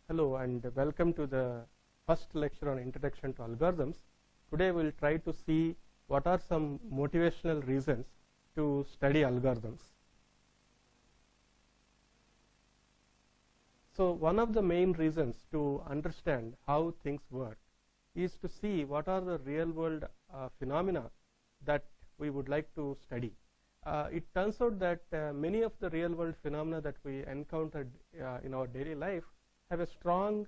Hello and welcome to the first lecture on Introduction to Algorithms. Today we will try to see what are some motivational reasons to study algorithms. So one of the main reasons to understand how things work is to see what are the real world phenomena that we would like to study. It turns out that many of the real world phenomena that we encountered in our daily life have a strong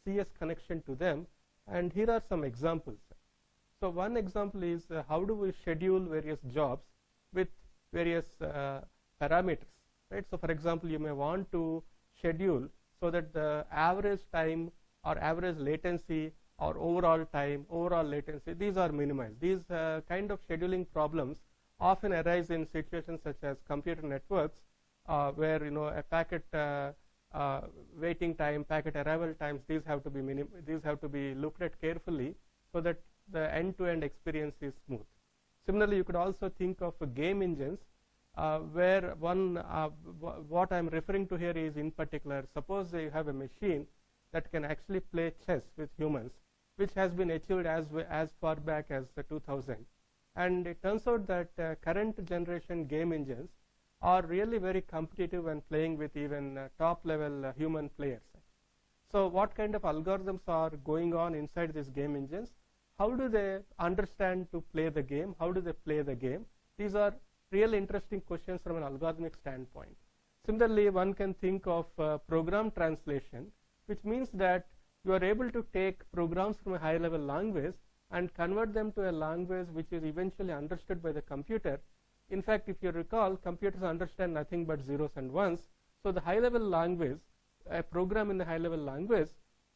CS connection to them, and here are some examples. So one example is how do we schedule various jobs with various parameters, right? So for example, you may want to schedule so that the average time or average latency or overall time, overall latency, these are minimized. These kind of scheduling problems often arise in situations such as computer networks where a packet waiting time, packet arrival times, these have to be looked at carefully so that the end-to-end experience is smooth. Similarly, you could also think of game engines where what I'm referring to here is, in particular, suppose you have a machine that can actually play chess with humans, which has been achieved as far back as 2000. And it turns out that current generation game engines are really very competitive when playing with even top level human players. So what kind of algorithms are going on inside these game engines? How do they understand to play the game? How do they play the game? These are really interesting questions from an algorithmic standpoint. Similarly, one can think of program translation, which means that you are able to take programs from a high level language and convert them to a language which is eventually understood by the computer. In fact, if you recall, computers understand nothing but zeros and ones. So the high level language, a program in the high level language,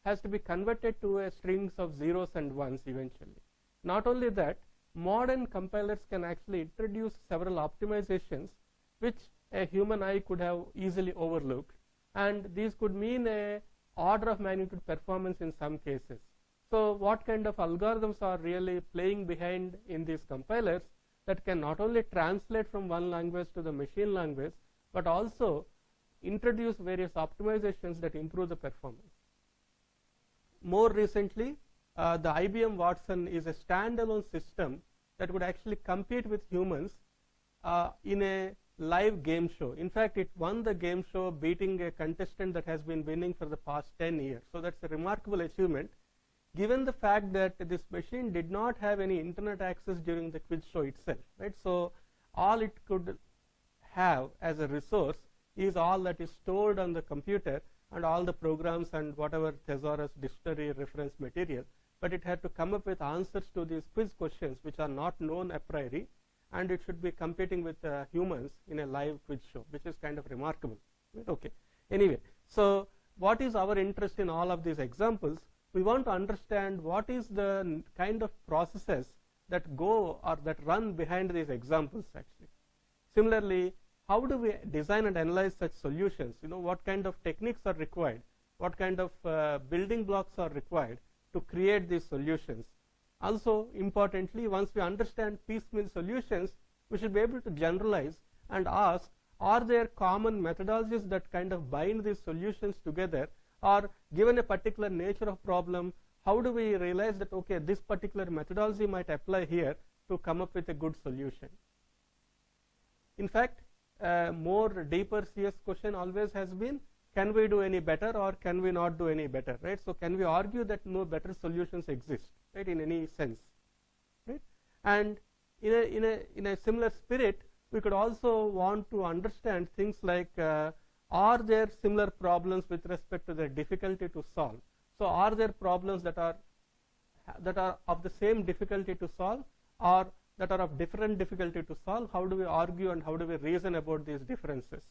has to be converted to a strings of zeros and ones eventually. Not only that, modern compilers can actually introduce several optimizations which a human eye could have easily overlooked, and these could mean a order of magnitude performance in some cases. So what kind of algorithms are really playing behind in these compilers that can not only translate from one language to the machine language, but also introduce various optimizations that improve the performance. More recently, the IBM Watson is a standalone system that would actually compete with humans in a live game show. In fact, it won the game show, beating a contestant that has been winning for the past 10 years. So that's a remarkable achievement, given the fact that this machine did not have any internet access during the quiz show itself, right? So all it could have as a resource is all that is stored on the computer and all the programs and whatever thesaurus, dictionary, reference material, but it had to come up with answers to these quiz questions which are not known a priori, and it should be competing with humans in a live quiz show, which is kind of remarkable, right? Okay. Anyway, so what is our interest in all of these examples? We want to understand what is the kind of processes that go or that run behind these examples actually. Similarly, how do we design and analyze such solutions? What kind of techniques are required? What kind of building blocks are required to create these solutions? Also, importantly, once we understand piecemeal solutions, we should be able to generalize and ask, are there common methodologies that kind of bind these solutions together? Or given a particular nature of problem, how do we realize that, okay, this particular methodology might apply here to come up with a good solution? In fact, more deeper CS question always has been, can we do any better or can we not do any better, right? So can we argue that no better solutions exist, right, in any sense, right? And in a similar spirit, we could also want to understand things like, are there similar problems with respect to their difficulty to solve? So are there problems that are of the same difficulty to solve or that are of different difficulty to solve? How do we argue and how do we reason about these differences?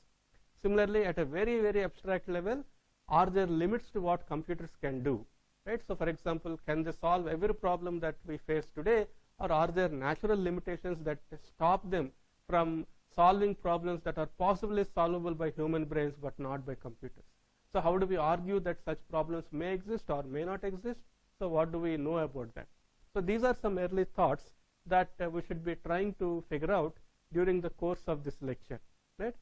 Similarly, at a very, very abstract level, are there limits to what computers can do, right? So for example, can they solve every problem that we face today, or are there natural limitations that stop them from solving problems that are possibly solvable by human brains but not by computers? So how do we argue that such problems may exist or may not exist? So what do we know about that? So these are some early thoughts that we should be trying to figure out during the course of this lecture, right?